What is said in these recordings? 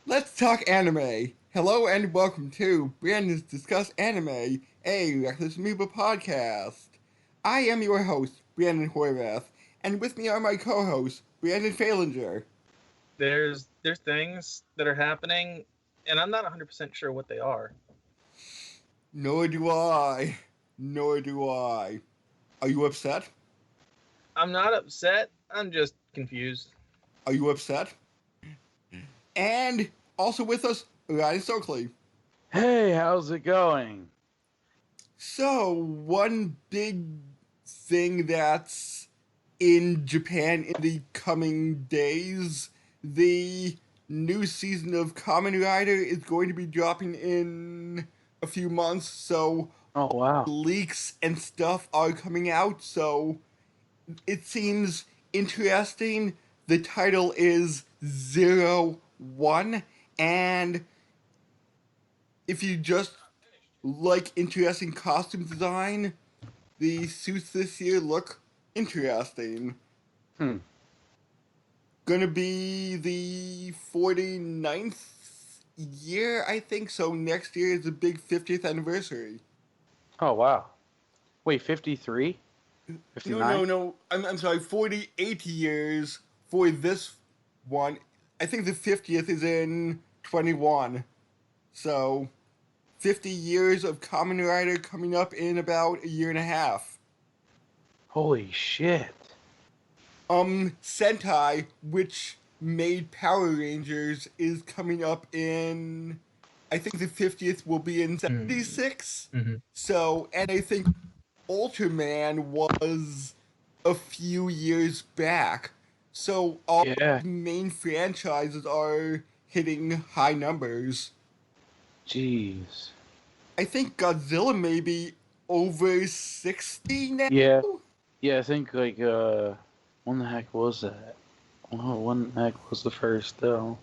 Let's talk anime. Hello and welcome to Brandon's Discuss Anime, a Reckless Amoeba podcast. I am your host, Brandon Horvath, and with me are my co-hosts, Brandon Falinger. There's things that are happening, and I'm not 100% sure what they are. Nor do I. Nor do I. Are you upset? I'm not upset. I'm just confused. Are you upset? And also with us, Ryan Stokely. Hey, how's it going? So, one big thing that's in Japan in the coming days, the new season of Kamen Rider is going to be dropping in a few months, so Oh, wow. leaks and stuff are coming out, so it seems interesting. The title is 01, and if you just like interesting costume design, the suits this year look interesting. Hmm. Gonna be the 49th year, I think, so next year is the big 50th anniversary. Oh, wow. Wait, 53? No, 59? no. I'm sorry, 48 years for this one. I think the 50th is in 21. So, 50 years of Kamen Rider coming up in about a year and a half. Holy shit. Sentai, which made Power Rangers, is coming up in. I think the 50th will be in 76. Mm-hmm. So, and I think Ultraman was a few years back. So, all Yeah. main franchises are hitting high numbers. Jeez. I think Godzilla may be over 60 now. Yeah. Yeah, I think, when the heck was that? Oh, when the heck was the first, though?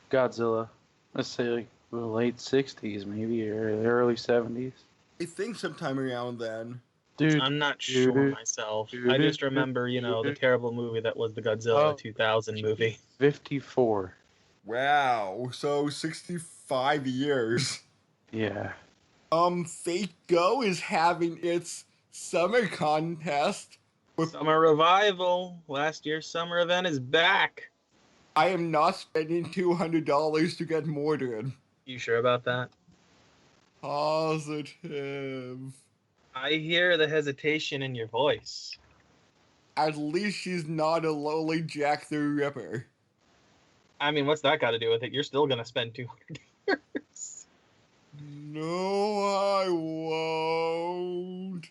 Godzilla. Let's say, the late 60s, maybe, or the early 70s. I think sometime around then. Dude. I'm not sure myself. I just remember, the terrible movie that was the Godzilla 2000 movie. 54. Wow, so 65 years. Yeah. Fate Go is having its summer contest. Summer Revival. Last year's summer event is back. I am not spending $200 to get Mordred. You sure about that? Positive. I hear the hesitation in your voice. At least she's not a lowly Jack the Ripper. I mean, what's that got to do with it? You're still going to spend $200. No, I won't.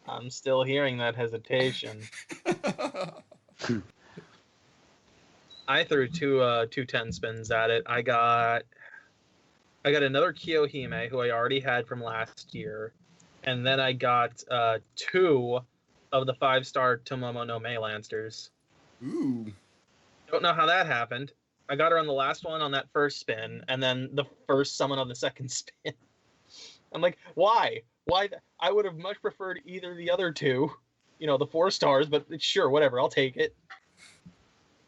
I'm still hearing that hesitation. I threw two 10 spins at it. I got another Kiyohime, who I already had from last year, and then I got 2 of the 5-star Tomomo no Mei Lancers. Ooh. Don't know how that happened. I got her on the last one on that first spin, and then the first summon on the second spin. I'm like, why? Why? I would have much preferred either the other 2, the 4 stars, but sure, whatever, I'll take it.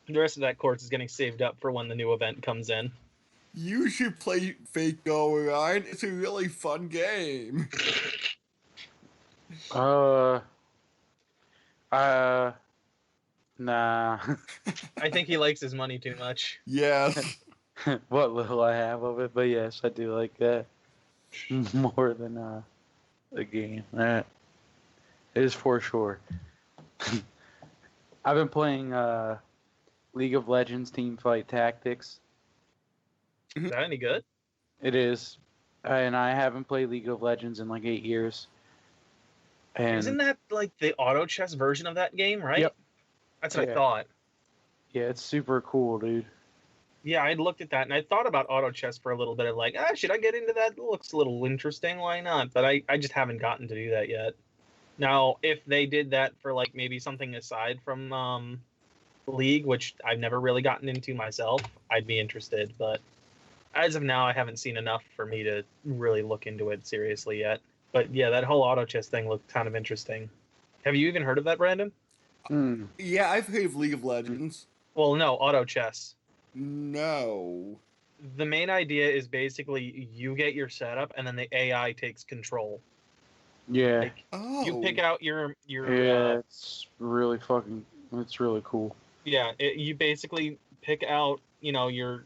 The rest of that course is getting saved up for when the new event comes in. You should play Fate Go, Ryan. It's a really fun game. Nah. I think he likes his money too much. Yes. What little I have of it, but yes, I do like that more than the game. That is for sure. I've been playing League of Legends Teamfight Tactics. Is that any good? It is, and I haven't played League of Legends in like 8 years. And isn't that like the auto chess version of that game, right? Yep. That's what I thought. Yeah, it's super cool, dude. Yeah, I looked at that and I thought about auto chess for a little bit of like, should I get into that? It looks a little interesting. Why not? But I just haven't gotten to do that yet. Now, if they did that for like maybe something aside from League, which I've never really gotten into myself, I'd be interested. But as of now, I haven't seen enough for me to really look into it seriously yet. But yeah, that whole auto chess thing looked kind of interesting. Have you even heard of that, Brandon? Yeah, I've heard of League of Legends. Well, no, auto chess. No. The main idea is basically you get your setup, and then the AI takes control. Yeah. Like you pick Oh, out your Yeah, it's really cool. you basically pick out your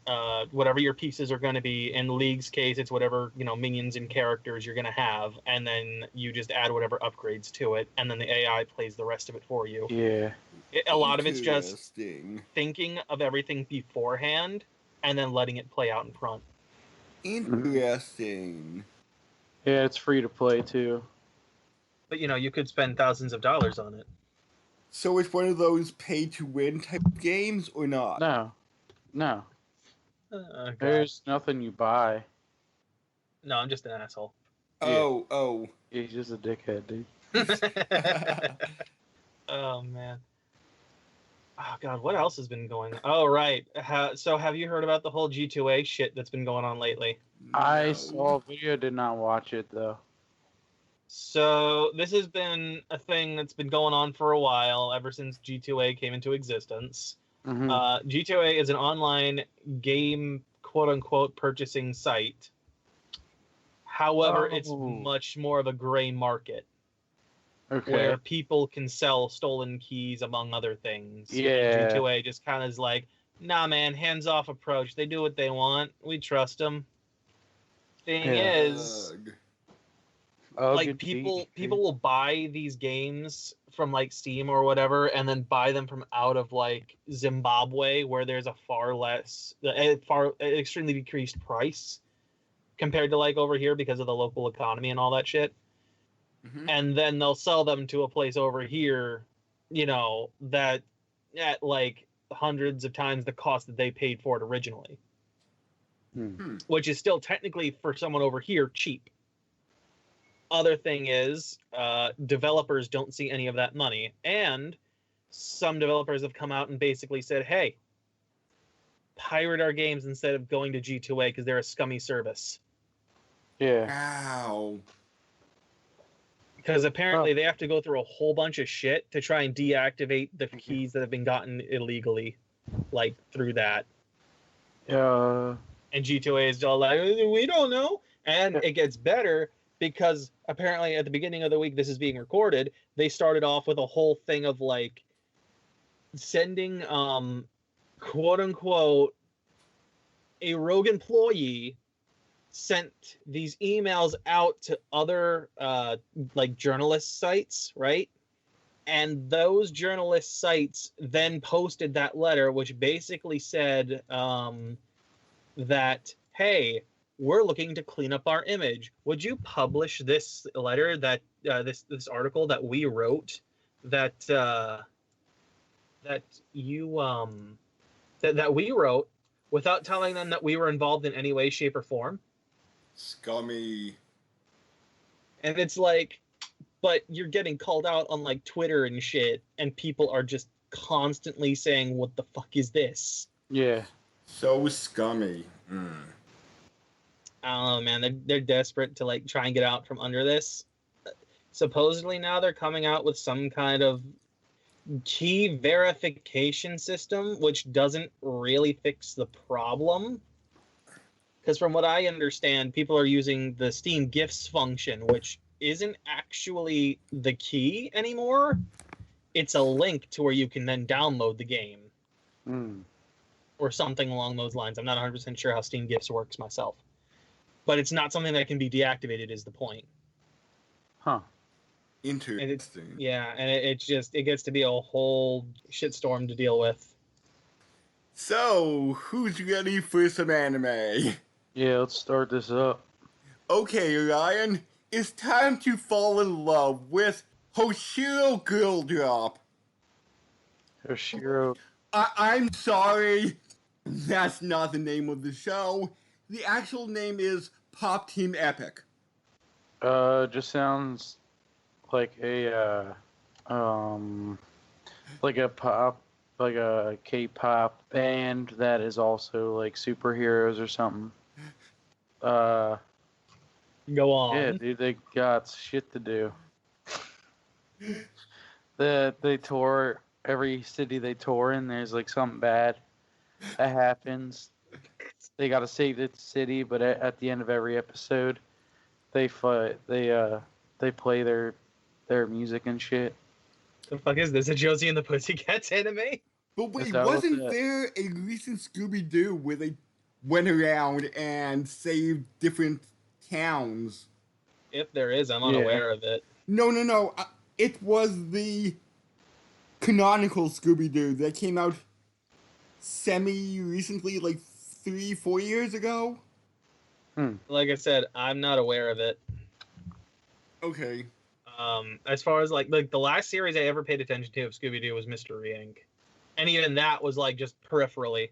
whatever your pieces are going to be. In League's case, it's whatever minions and characters you're going to have, and then you just add whatever upgrades to it, and then the AI plays the rest of it for you. Yeah. A lot of it's just interesting. thinking of everything beforehand and then letting it play out in front. Interesting. Yeah, it's free to play too. But you could spend thousands of dollars on it. So it's one of those pay-to-win type games, or not? No. No. God. There's nothing you buy. No, I'm just an asshole. Oh. He's just a dickhead, dude. Oh man. Oh god, what else has been going on? Oh right. So have you heard about the whole G2A shit that's been going on lately? I No. saw a video, did not watch it though. So this has been a thing that's been going on for a while, ever since G2A came into existence. Mm-hmm. G2A is an online game, quote unquote, purchasing site. However, it's much more of a gray market. Okay. Where people can sell stolen keys, among other things. Yeah. And G2A just kind of is like, nah, man, hands-off approach. They do what they want. We trust them. Thing is, like people will buy these games from like Steam or whatever, and then buy them from out of like Zimbabwe, where there's a extremely decreased price compared to like over here because of the local economy and all that shit. Mm-hmm. And then they'll sell them to a place over here, that at like hundreds of times the cost that they paid for it originally. Which is still technically, for someone over here, cheap. Other thing is, developers don't see any of that money. And some developers have come out and basically said, hey, pirate our games instead of going to G2A because they're a scummy service. Yeah. Ow. Because apparently they have to go through a whole bunch of shit to try and deactivate the keys that have been gotten illegally, like through that. Yeah. And G2A is all like, we don't know. And it gets better because apparently at the beginning of the week this is being recorded, they started off with a whole thing of like sending quote unquote a rogue employee sent these emails out to other like journalist sites, right? And those journalist sites then posted that letter, which basically said that, hey, we're looking to clean up our image. Would you publish this letter, that this article that we wrote, that we wrote, without telling them that we were involved in any way, shape, or form? Scummy. And it's like, but you're getting called out on like Twitter and shit, and people are just constantly saying, what the fuck is this? Yeah. So scummy. Oh man, they're desperate to like try and get out from under this. Supposedly now they're coming out with some kind of key verification system, which doesn't really fix the problem. Because from what I understand, people are using the Steam Gifts function, which isn't actually the key anymore. It's a link to where you can then download the game. Or something along those lines. I'm not 100% sure how Steam Gifts works myself. But it's not something that can be deactivated is the point. Huh. Interesting. And it gets to be a whole shitstorm to deal with. So, who's ready for some anime? Yeah, let's start this up. Okay, Ryan, it's time to fall in love with Hoshiro Girl Drop. Hoshiro. I'm sorry, that's not the name of the show. The actual name is Pop Team Epic. Just sounds like a like a K-pop band that is also like superheroes or something. Go on. Yeah, dude, they got shit to do. They tour every city they tour in. There's like something bad that happens. they got to save the city, but at the end of every episode, they fight. They play their music and shit. The fuck is this? A Josie and the Pussycats anime? But Is wait, that what wasn't that- there a recent Scooby-Doo where they went around and saved different towns? If there is, I'm Yeah. unaware of it. No. It was the canonical Scooby-Doo that came out semi-recently, like 3-4 years ago. Like I said, I'm not aware of it. Okay. As far as like the last series I ever paid attention to of Scooby-Doo was Mystery Inc. And even that was like just peripherally.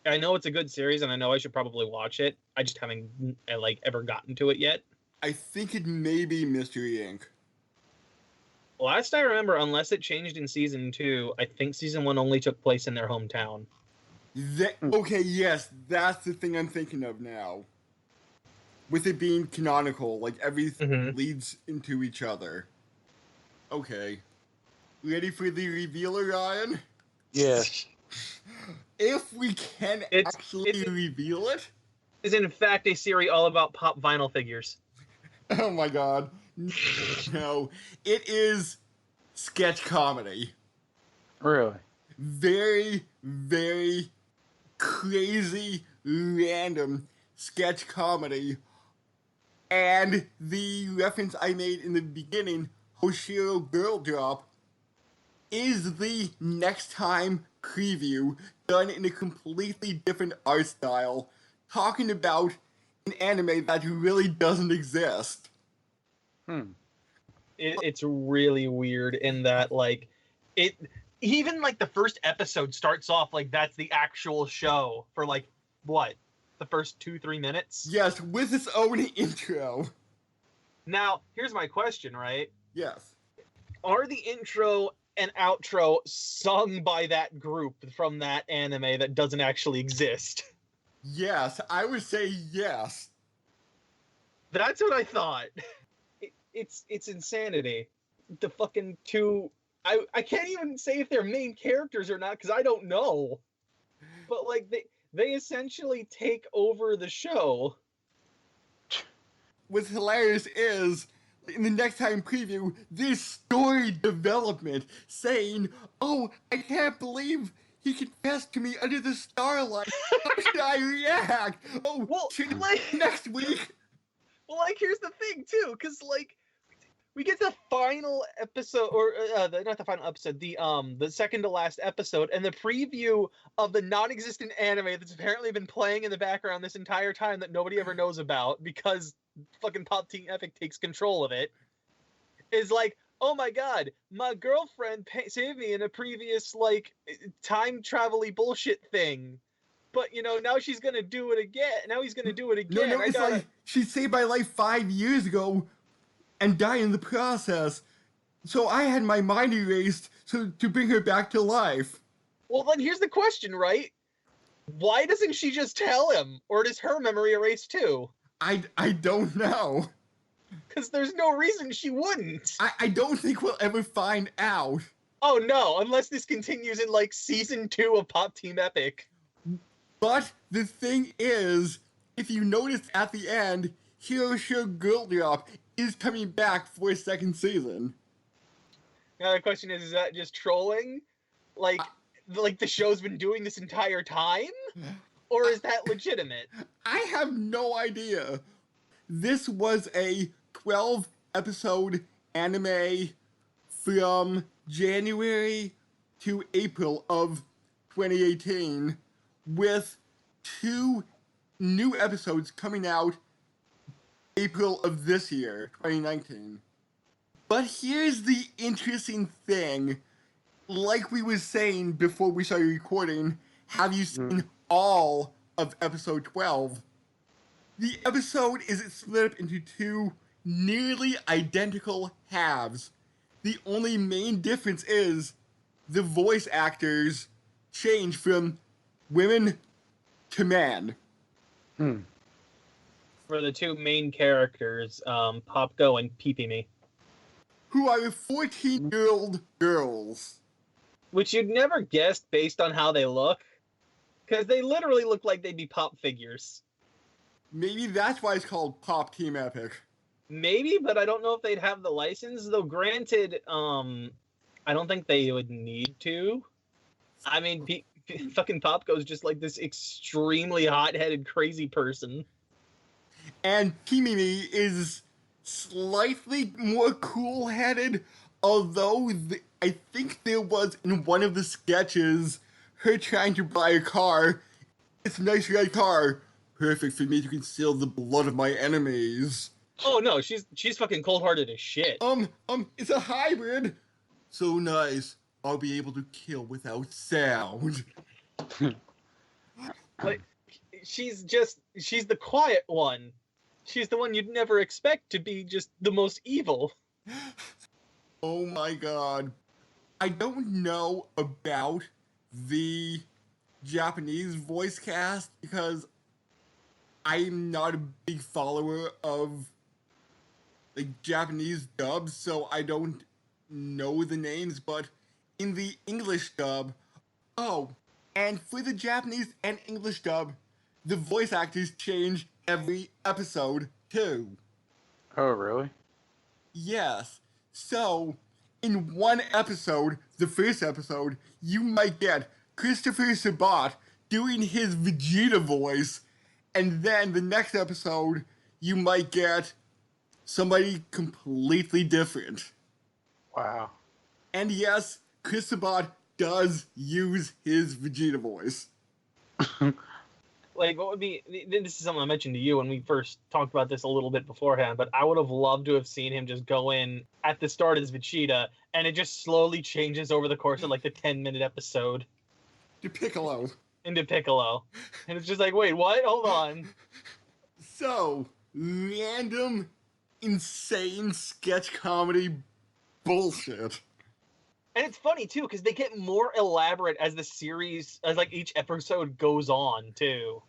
I know it's a good series and I know I should probably watch it. I just haven't like ever gotten to it yet. I think it may be Mystery Inc. Last I remember, unless it changed in season 2, I think season 1 only took place in their hometown. Okay, yes, that's the thing I'm thinking of now. With it being canonical, like everything leads into each other. Okay. Ready for the revealer, Ryan? Yeah. If we can actually reveal it? Is in fact a series all about pop vinyl figures. Oh my god. No. It is sketch comedy. Really? Very, very crazy, random sketch comedy. And the reference I made in the beginning, Hoshiro Girl Drop, is the next time preview done in a completely different art style, talking about an anime that really doesn't exist. It's really weird in that like it even like the first episode starts off like that's the actual show for like what, the first 2-3 minutes. Yes, with its own intro. Now here's my question, right? Yes. Are the intro and outro sung by that group from that anime that doesn't actually exist? Yes, I would say yes. That's what I thought. It's insanity. The fucking two. I can't even say if they're main characters or not because I don't know. But like they essentially take over the show. What's hilarious is in the next time preview, this story development saying, "Oh, I can't believe he confessed to me under the starlight. How should I react? Oh, Well, next week." Well, like here's the thing too, because like we get the final episode, or not the final episode, the second to last episode, and the preview of the non-existent anime that's apparently been playing in the background this entire time that nobody ever knows about because fucking Pop Team Epic takes control of it. Is like, oh my god, my girlfriend saved me in a previous like time travel-y bullshit thing. But, you know, now she's gonna do it again. Now he's gonna do it again. No, it's like she saved my life 5 years ago and died in the process. So I had my mind erased to bring her back to life. Well, then here's the question, right? Why doesn't she just tell him? Or does her memory erase too? I don't know. Because there's no reason she wouldn't. I don't think we'll ever find out. Oh no, unless this continues in like season 2 of Pop Team Epic. But the thing is, if you notice at the end, Hiroshima Girl Drop is coming back for a second season. Now the question is that just trolling? Like the show's been doing this entire time? Or is that legitimate? I have no idea. This was a 12-episode anime from January to April of 2018, with 2 new episodes coming out April of this year, 2019. But here's the interesting thing. Like we were saying before we started recording, have you seen all of episode 12? The episode is split up into 2 nearly identical halves. The only main difference is the voice actors change from women to man. For the 2 main characters, Popko and Peepee-Me. Who are 14-year-old girls. Which you'd never guessed based on how they look. Because they literally look like they'd be pop figures. Maybe that's why it's called Pop Team Epic. Maybe, but I don't know if they'd have the license. Though, granted, I don't think they would need to. I mean, fucking Popko's just like this extremely hot-headed, crazy person. And Kimimi is slightly more cool-headed, although I think there was in one of the sketches her trying to buy a car. It's a nice red car, perfect for me to conceal the blood of my enemies. Oh no, she's fucking cold-hearted as shit. It's a hybrid. So nice. I'll be able to kill without sound. Like, she's the quiet one. She's the one you'd never expect to be just the most evil. Oh my god. I don't know about the Japanese voice cast because I'm not a big follower of like Japanese dubs, so I don't know the names, but in the English dub, and for the Japanese and English dub, the voice actors change every episode too. Oh, really? Yes. So, in one episode, the first episode, you might get Christopher Sabat doing his Vegeta voice, and then the next episode, you might get somebody completely different. Wow. And yes, Chris Sabat does use his Vegeta voice. Like, what would be... This is something I mentioned to you when we first talked about this a little bit beforehand, but I would have loved to have seen him just go in at the start as Vegeta, and it just slowly changes over the course of, like, the 10-minute episode. To Piccolo. Into Piccolo. And it's just like, wait, what? Hold on. So, random, insane sketch comedy bullshit. And it's funny, too, because they get more elaborate as the series, as, like, each episode goes on, too.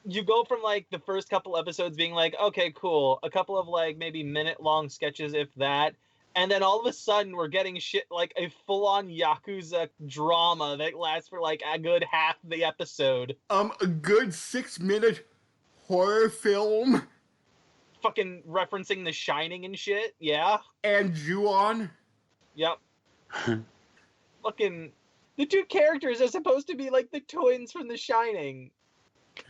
You go from, like, the first couple episodes being like, okay, cool, a couple of, like, maybe minute-long sketches, if that, and then all of a sudden we're getting shit like a full-on Yakuza drama that lasts for, like, a good half the episode. A good 6-minute horror film. Fucking referencing The Shining and shit, yeah. And Ju-on. Yep. Fucking... The two characters are supposed to be, like, the twins from The Shining.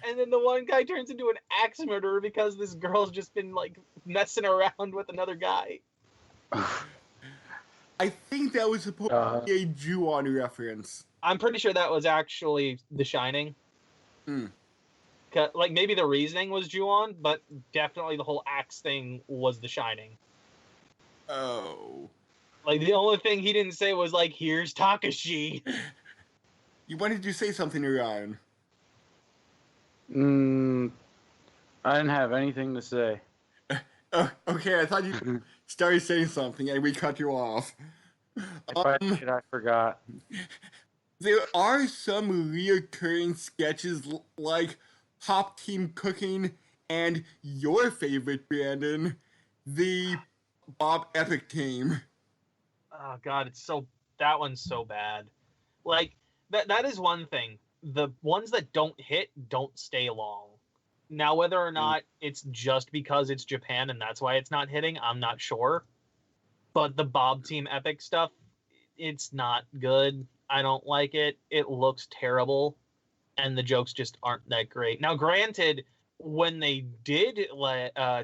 And then the one guy turns into an axe murderer because this girl's just been, like, messing around with another guy. I think that was supposed to be a Ju-on reference. I'm pretty sure that was actually The Shining. Like, maybe the reasoning was Ju-on, but definitely the whole axe thing was The Shining. Oh. Like, the only thing he didn't say was, like, here's Takashi. You wanted to say something, Ryan? I didn't have anything to say. Okay, I thought you started saying something and we cut you off. If I did, I forgot. There are some reoccurring sketches like Pop Team Cooking and your favorite, Brandon, the Bob Epic Team. Oh, God, that one's so bad. Like, that is one thing. The ones that don't hit don't stay long. Now, whether or not it's just because it's Japan and that's why it's not hitting, I'm not sure. But the Bob Team Epic stuff, it's not good. I don't like it. It looks terrible. And the jokes just aren't that great. Now, granted, when they did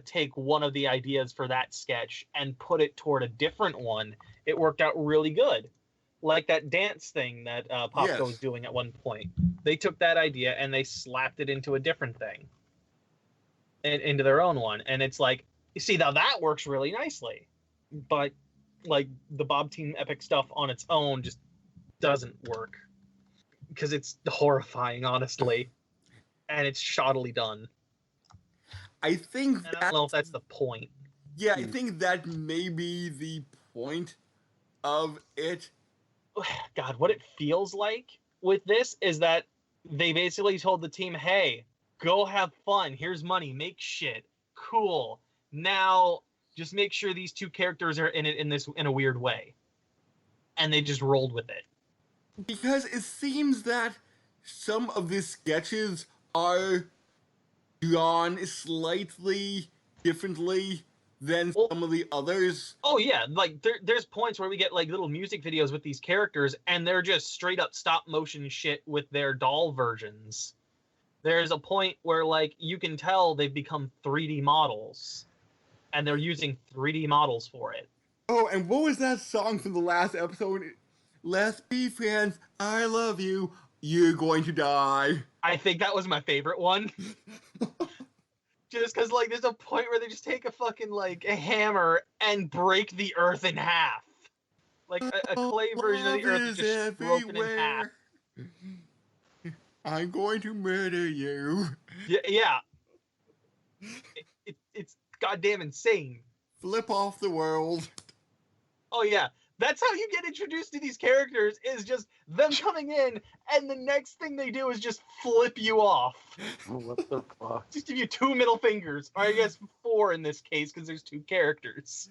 take one of the ideas for that sketch and put it toward a different one, it worked out really good. Like that dance thing that Popko was doing at one point. They took that idea and they slapped it into a different thing. Into their own one. And it's like, you see, now that works really nicely. But, like, the Bob Team Epic stuff on its own just doesn't work. Because it's horrifying, honestly. And it's shoddily done. I think and I don't know if that's the point. Yeah, I think that may be the point of it. God, what it feels like with this is that they basically told the team, hey, go have fun. Here's money. Make shit. Cool. Now, just make sure these two characters are in it in a weird way. And they just rolled with it. Because it seems that some of the sketches are drawn slightly differently than Well, some of the others. oh yeah, like there's points where we get like little music videos with these characters, and they're just straight up stop motion shit with their doll versions. There's a point where like you can tell they've become 3D models, and they're using 3D models for it. Oh, and what was that song from the last episode? Let's be friends. I love you. You're going to die. I think that was my favorite one. Just because like there's a point where they just take a fucking like a hammer and break the earth in half. Like a clay version of the earth is just broken in half. I'm going to murder you. Yeah. It's goddamn insane. Flip off the world. Oh yeah, that's how you get introduced to these characters, is just them coming in, and the next thing they do is just flip you off. What the fuck? Just give you 2 middle fingers, or I guess 4 in this case, because there's 2 characters.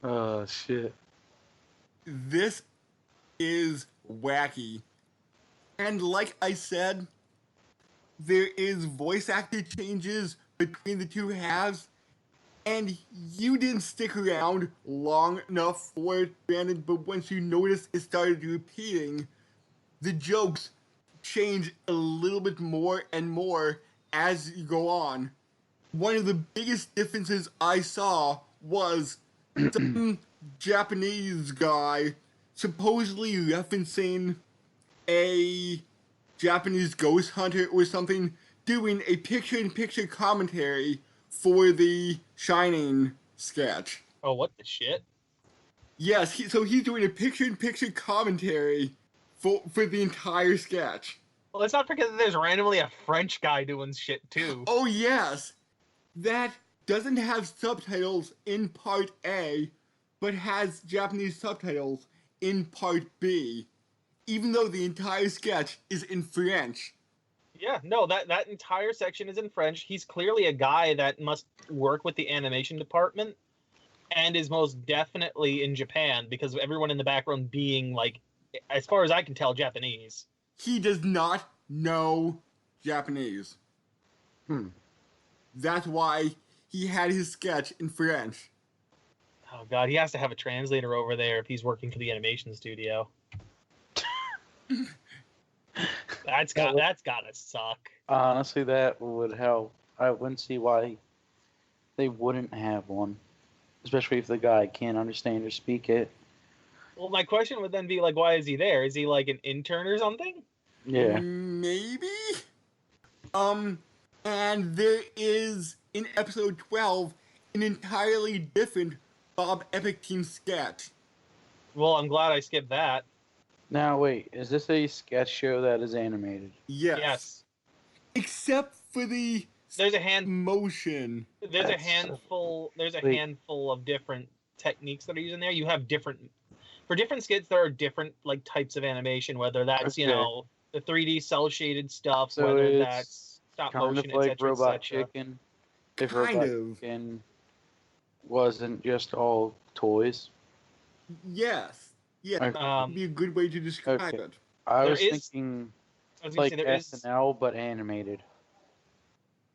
Oh, shit. This is wacky. And like I said, there is voice actor changes between the two halves, and you didn't stick around long enough for it, Brandon, but once you noticed it started repeating, the jokes change a little bit more and more as you go on. One of the biggest differences I saw was some Japanese guy supposedly referencing a Japanese ghost hunter or something doing a picture-in-picture commentary for the Shining sketch. Oh, what the shit? Yes, so he's doing a picture-in-picture commentary for the entire sketch. Well, let's not forget that there's randomly a French guy doing shit too. Oh yes, that doesn't have subtitles in part A, but has Japanese subtitles in part B, even though the entire sketch is in French. Yeah, no, that entire section is in French. He's clearly a guy that must work with the animation department, and is most definitely in Japan, because of everyone in the background being, like, as far as I can tell, Japanese. He does not know Japanese. That's why he had his sketch in French. Oh god, he has to have a translator over there if he's working for the animation studio. That's gotta suck. Honestly, that would help. I wouldn't see why they wouldn't have one, especially if the guy can't understand or speak it. Well, my question would then be, like, why is he there? Is he like an intern or something? Yeah. Maybe? And there is, in episode 12, an entirely different Bob Epic Team sketch. Well, I'm glad I skipped that. Now, wait, is this a sketch show that is animated? Yes. Except for the There's a motion. There's a handful of different techniques that are used in there. You have for different skits, there are different like types of animation, whether that's Okay. The 3D cell shaded stuff, So whether it's that's stop kind motion, of like etc. Robot Chicken. If Kind Robot of. Chicken wasn't just all toys. Yes. Yeah, Okay. that would be a good way to describe Okay. it. I There was is- thinking I was gonna like say there is. SNL but animated,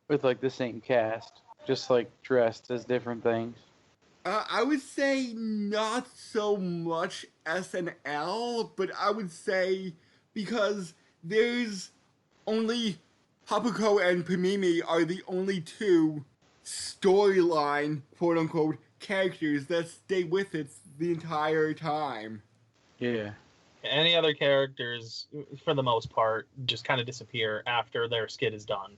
with like the same cast, just like dressed as different things. I would say not so much SNL, but I would say because there's only Papuko and Pamimi are the only two storyline, quote unquote, characters that stay with it the entire time. Yeah. Any other characters, for the most part, just kind of disappear after their skit is done.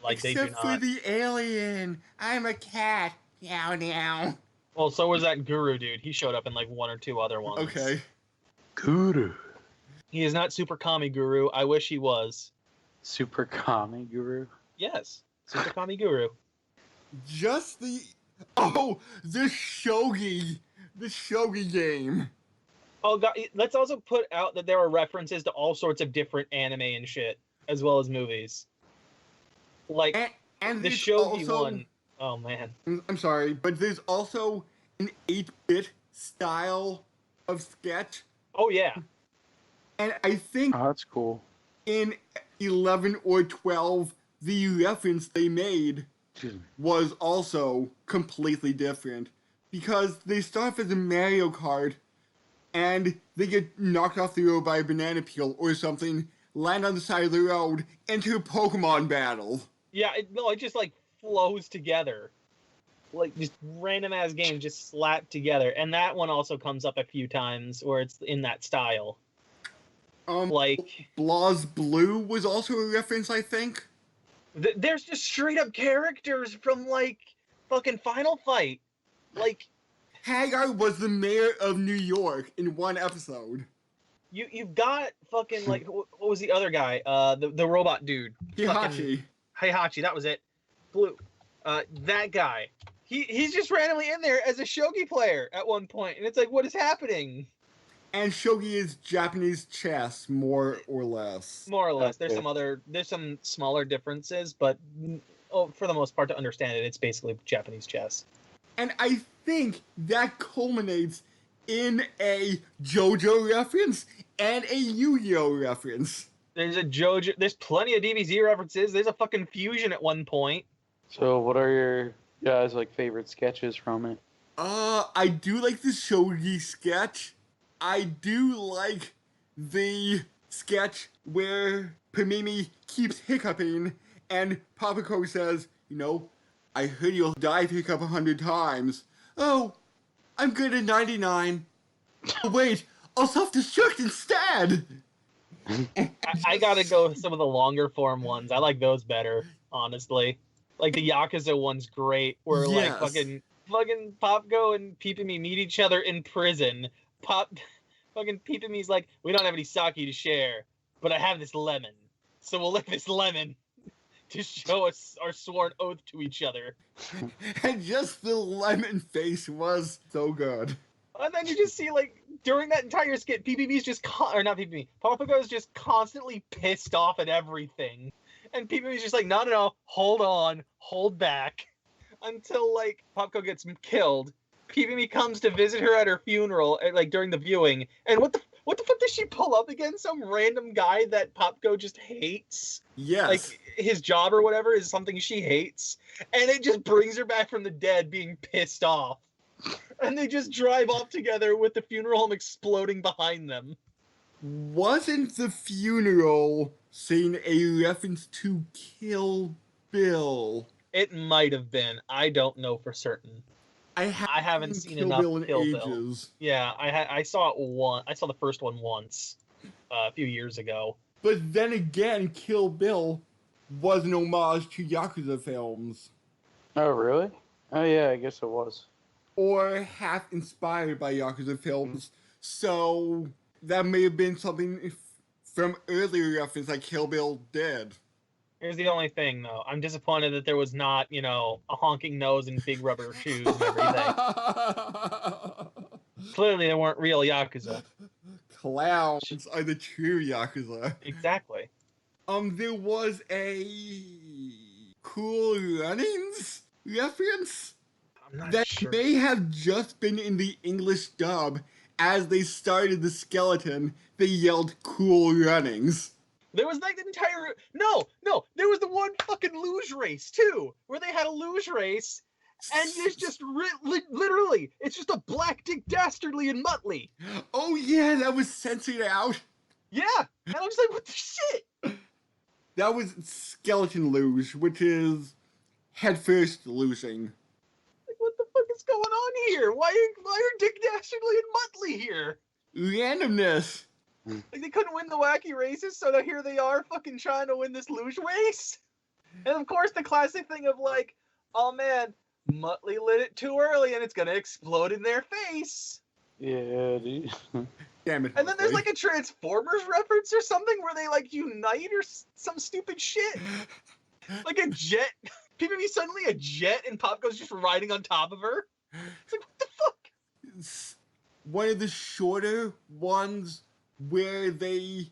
Like Except they do for not. the alien. I'm a cat. Meow meow. Well, so was that Guru dude. He showed up in like 1 or 2 other ones. Okay. Guru. He is not Super Kami Guru. I wish he was. Super Kami Guru. Yes, Super Kami Guru. Just the shogi. The shogi game. Oh god, let's also put out that there are references to all sorts of different anime and shit, as well as movies. Like And the there's shogi also, one. Oh man. I'm sorry, but there's also an 8-bit style of sketch. Oh yeah. And I think Oh, that's cool. in 11 or 12, the reference they made was also completely different. Because they start off as a Mario Kart, and they get knocked off the road by a banana peel or something, land on the side of the road, enter a Pokemon battle. Yeah, it just like flows together. Like just random ass games just slapped together. And that one also comes up a few times where it's in that style. Like BlazBlue was also a reference, I think. There's just straight up characters from like fucking Final Fight. Like Hagar was the mayor of New York in one episode. You've got fucking like what was the other guy? The robot dude. Hihachi. Heihachi, that was it. Blue. That guy. He's just randomly in there as a shogi player at one point, and it's like, what is happening? And shogi is Japanese chess, more or less. More or less. There's some smaller differences, but for the most part, to understand it, it's basically Japanese chess. And I think that culminates in a JoJo reference and a Yu-Gi-Oh reference. There's plenty of DBZ references. There's a fucking fusion at one point. So what are your guys' like favorite sketches from it? I do like the shogi sketch. I do like the sketch where Pamimi keeps hiccuping and Papako says, I heard you'll die if you hiccup 100 times. Oh, I'm good at 99. Oh, wait, I'll self-destruct instead! I gotta go with some of the longer form ones. I like those better, honestly. Like the Yakuza one's great, where Yes. like fucking Popko and Peepamy meet each other in prison. Fucking Peepamy's like, we don't have any sake to share, but I have this lemon, so we'll lick this lemon to show us our sworn oath to each other. And just the lemon face was so good. And then you just see, like, during that entire skit, PPB's just, or not PPB, Popko is just constantly pissed off at everything. And PPB's just like, no, hold on, hold back. Until, like, Popko gets killed. PPB comes to visit her at her funeral, like, during the viewing. And what the fuck does she pull up again? Some random guy that Popko just hates? Yes. Like, his job or whatever is something she hates. And it just brings her back from the dead being pissed off. And they just drive off together with the funeral home exploding behind them. Wasn't the funeral scene a reference to Kill Bill? It might have been. I don't know for certain. I haven't seen Kill enough Bill in Kill ages. Bill. Yeah, I saw it once. I saw the first one once a few years ago. But then again, Kill Bill was an homage to Yakuza films. Oh, really? Oh, yeah, I guess it was. Or half inspired by Yakuza films. So that may have been something from earlier reference like Kill Bill did. Here's the only thing, though. I'm disappointed that there was not, a honking nose and big rubber shoes and everything. Clearly, they weren't real Yakuza. Clowns are the true Yakuza. Exactly. There was a Cool Runnings reference that sure. may have just been in the English dub. As they started the skeleton, they yelled Cool Runnings. There was like the entire... No, there was the one fucking luge race, too, where they had a luge race, and it's just literally, it's just a Black Dick Dastardly and Muttley. Oh yeah, that was censored out. Yeah, and I was like, what the shit? That was Skeleton Luge, which is headfirst losing. Like, what the fuck is going on here? Why are Dick Dastardly and Muttley here? Randomness. Like, they couldn't win the wacky races, so now here they are fucking trying to win this luge race? And of course, the classic thing of like, oh man, Muttley lit it too early and it's gonna explode in their face. Yeah, dude. Damn it. And then there's like a Transformers reference or something where they like unite or some stupid shit. Like a jet. PPV suddenly a jet and Popko's just riding on top of her. It's like, what the fuck? One of the shorter ones where they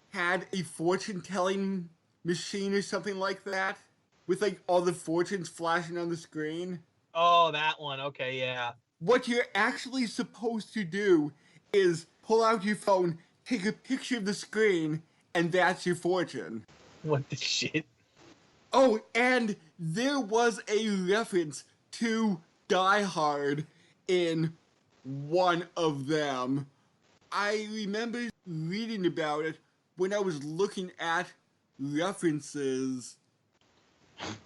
had a fortune-telling machine or something like that, with like all the fortunes flashing on the screen. Oh, that one. Okay, yeah. What you're actually supposed to do is pull out your phone, take a picture of the screen, and that's your fortune. What the shit? Oh, and there was a reference to Die Hard in one of them. I remember reading about it when I was looking at references.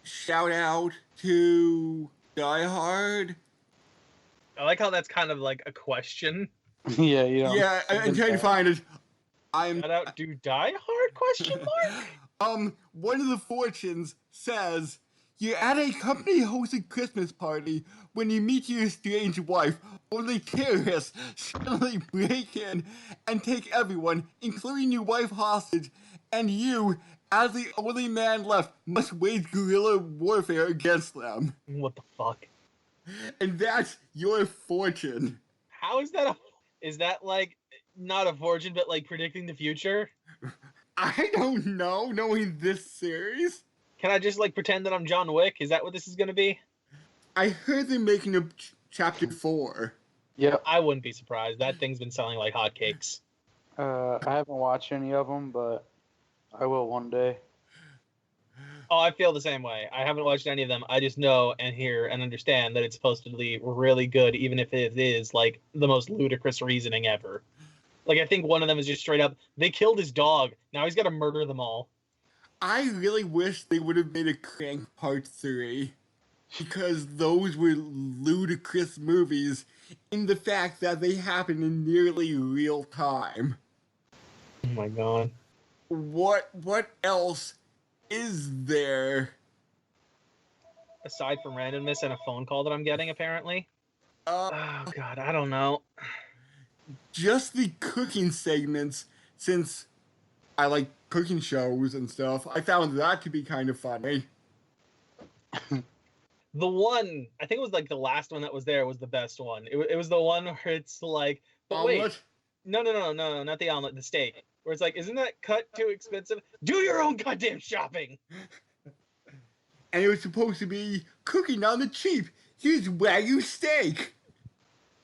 Shout out to Die Hard. I like how that's kind of like a question. Yeah, you know. Yeah, I'm trying to find it. I'm Shout out, do Die Hard? Question mark. One of the fortunes says you're at a company-hosted Christmas party when you meet your estranged wife. Only terrorists suddenly break in and take everyone, including your wife, hostage, and you, as the only man left, must wage guerrilla warfare against them. What the fuck? And that's your fortune. How is that? Is that like not a fortune, but like predicting the future? I don't know, knowing this series. Can I just like pretend that I'm John Wick? Is that what this is gonna be? I heard they're making a chapter 4. Yeah. I wouldn't be surprised. That thing's been selling like hotcakes. I haven't watched any of them, but I will one day. Oh, I feel the same way. I haven't watched any of them. I just know and hear and understand that it's supposed to be really good, even if it is like the most ludicrous reasoning ever. Like, I think one of them is just straight up, they killed his dog. Now he's got to murder them all. I really wish they would have made a Crank Part 3. Because those were ludicrous movies in the fact that they happen in nearly real time. Oh my god. What else is there? Aside from randomness and a phone call that I'm getting, apparently. Uh, Oh god, I don't know. just the cooking segments, since I like cooking shows and stuff, I found that to be kind of funny. The one, I think it was like the last one that was there was the best one. It was the one where it's like, but wait, Omelet? no, not the omelet, the steak. Where it's like, isn't that cut too expensive? Do your own goddamn shopping. And it was supposed to be cooking on the cheap. Here's Wagyu steak,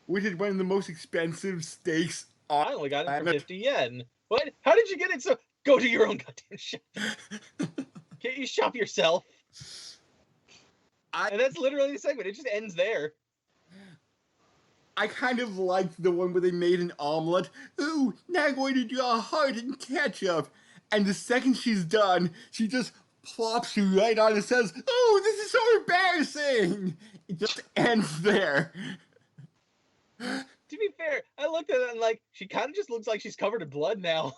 which is one of the most expensive steaks on I only got it for planet. 50 yen. What? How did you get it so? Go to your own goddamn shop. Can't you shop yourself? And that's literally the segment. It just ends there. I kind of liked the one where they made an omelet. Ooh, now I'm going to draw a heart and ketchup. And the second she's done, she just plops you right on and says, "Oh, this is so embarrassing." It just ends there. To be fair, I looked at it and like, she kind of just looks like she's covered in blood now.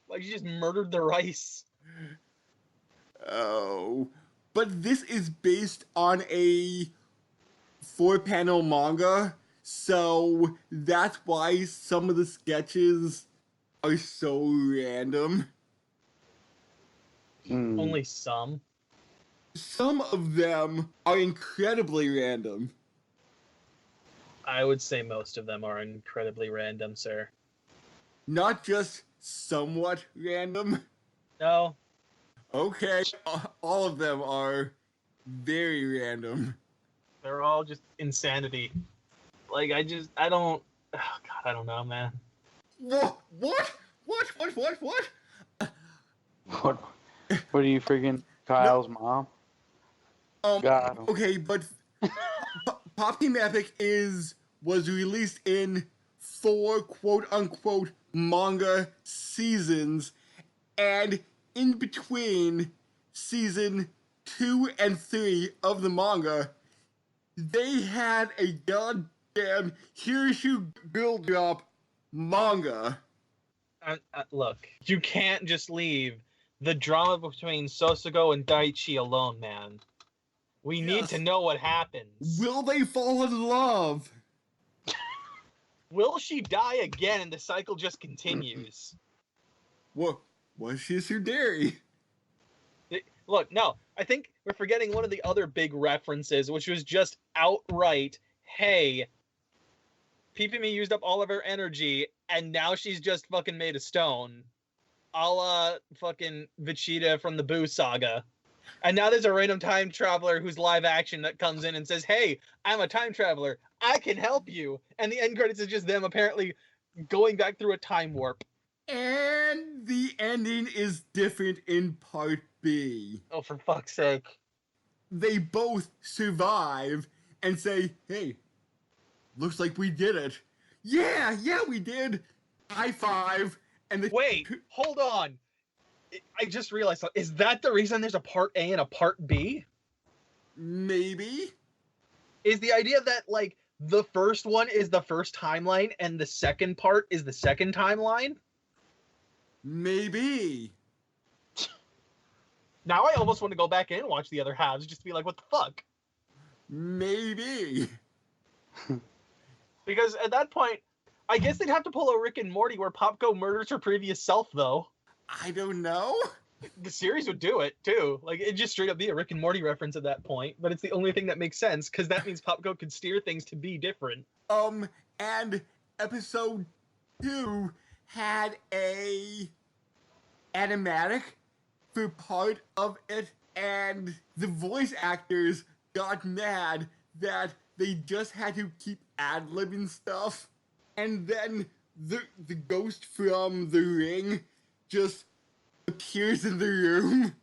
Like she just murdered the rice. Oh. But this is based on a 4-panel manga, so that's why some of the sketches are so random. Only some. Some of them are incredibly random. I would say most of them are incredibly random, sir. Not just somewhat random. No. Okay, all of them are very random. They're all just insanity. Like, I don't... Oh, God, I don't know, man. What? What? What are you freaking Kyle's mom? Got him. Okay, but Pop Team Epic was released in 4 quote-unquote manga seasons, and in between season 2 and 3 of the manga, they had a goddamn Hirshu Girl Drop manga. Look, you can't just leave the drama between Sosugo and Daichi alone, man. We need to know what happens. Will they fall in love? Will she die again and the cycle just continues? What? Was she a Suderi? Look, no, I think we're forgetting one of the other big references, which was just outright, hey, Pipimi used up all of her energy, and now she's just fucking made of stone. A la fucking Vegeta from the Boo Saga. And now there's a random time traveler who's live action that comes in and says, hey, I'm a time traveler. I can help you. And the end credits is just them apparently going back through a time warp. And the ending is different in part B. Oh, for fuck's sake. They both survive and say, hey, looks like we did it. Yeah, we did. High five. And the Wait, hold on. I just realized, is that the reason there's a part A and a part B? Maybe. Is the idea that, like, the first one is the first timeline and the second part is the second timeline? Maybe. Now I almost want to go back in and watch the other halves just to be like, what the fuck? Maybe. Because at that point, I guess they'd have to pull a Rick and Morty where Popko murders her previous self, though. I don't know. The series would do it, too. Like, it'd just straight up be a Rick and Morty reference at that point, but it's the only thing that makes sense, because that means Popko could steer things to be different. And episode 2 had a animatic for part of it, and the voice actors got mad that they just had to keep ad-libbing stuff, and then the ghost from The Ring just appears in the room.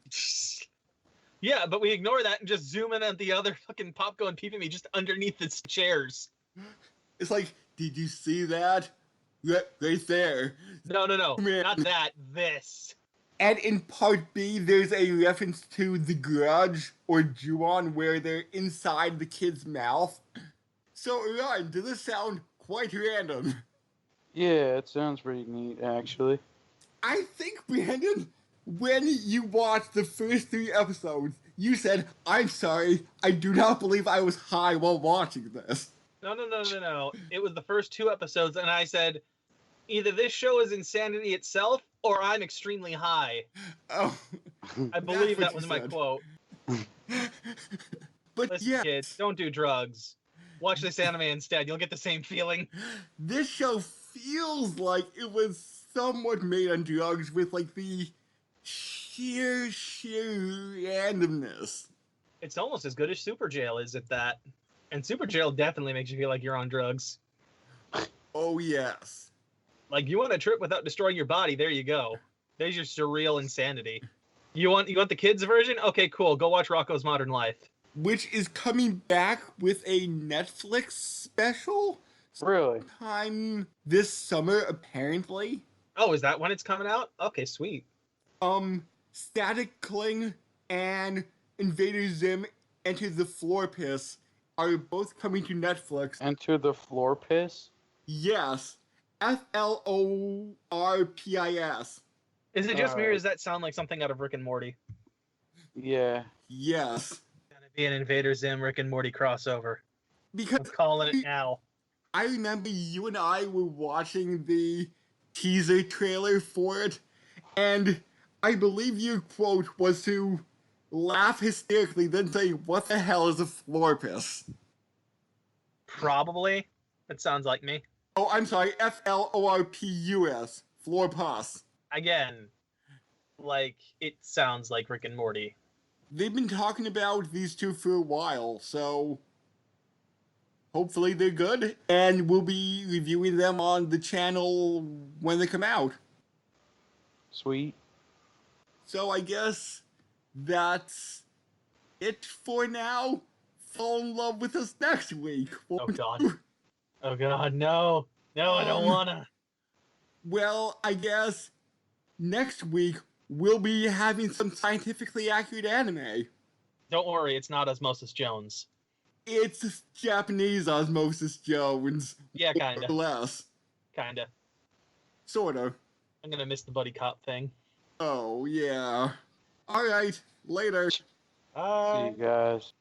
Yeah, but we ignore that and just zoom in at the other fucking Popko and Peep-Me just underneath the chairs. It's like, did you see that? Right there. No, Man. not that, this. And in part B, there's a reference to The Grudge or Ju-on where they're inside the kid's mouth. So, Ryan, does this sound quite random? Yeah, it sounds pretty neat, actually. I think, Brandon, when you watched the first 3 episodes, you said, I'm sorry, I do not believe I was high while watching this. No. It was the first 2 episodes, and I said, either this show is insanity itself, or I'm extremely high. Oh, I believe that's that what was you my said. quote. But Listen, yes, kids, don't do drugs. Watch this anime instead. You'll get the same feeling. this show feels like it was somewhat made on drugs with, like, the sheer randomness. It's almost as good as Super Jail is at that. And Super Jail definitely makes you feel like you're on drugs. Oh, yes. Like, you want a trip without destroying your body, there you go. There's your surreal insanity. You want the kids version? Okay, cool. Go watch Rocko's Modern Life. Which is coming back with a Netflix special Really? sometime this summer, apparently. Oh, is that when it's coming out? Okay, sweet. Static Cling and Invader Zim Enter the Floor Piss are both coming to Netflix. Enter the Floor Piss? Yes. FLORPIS. Is it just me, or does that sound like something out of Rick and Morty? Yeah. Yes. Gonna be an Invader Zim Rick and Morty crossover. Because I'm calling it now. I remember you and I were watching the teaser trailer for it, and I believe your quote was to laugh hysterically, then say, "What the hell is a floor piss?" Probably. That sounds like me. Oh, I'm sorry, FLORPUS, floor pus. Again, like, it sounds like Rick and Morty. They've been talking about these two for a while, so hopefully they're good, and we'll be reviewing them on the channel when they come out. Sweet. So I guess that's it for now. Fall in love with us next week. Oh, God. Oh, God, no. No, I don't wanna. Well, I guess next week we'll be having some scientifically accurate anime. Don't worry, it's not Osmosis Jones. It's Japanese Osmosis Jones. Yeah, More kinda. or less. Kinda. Sorta. I'm gonna miss the buddy cop thing. Oh, yeah. Alright, later. See you guys.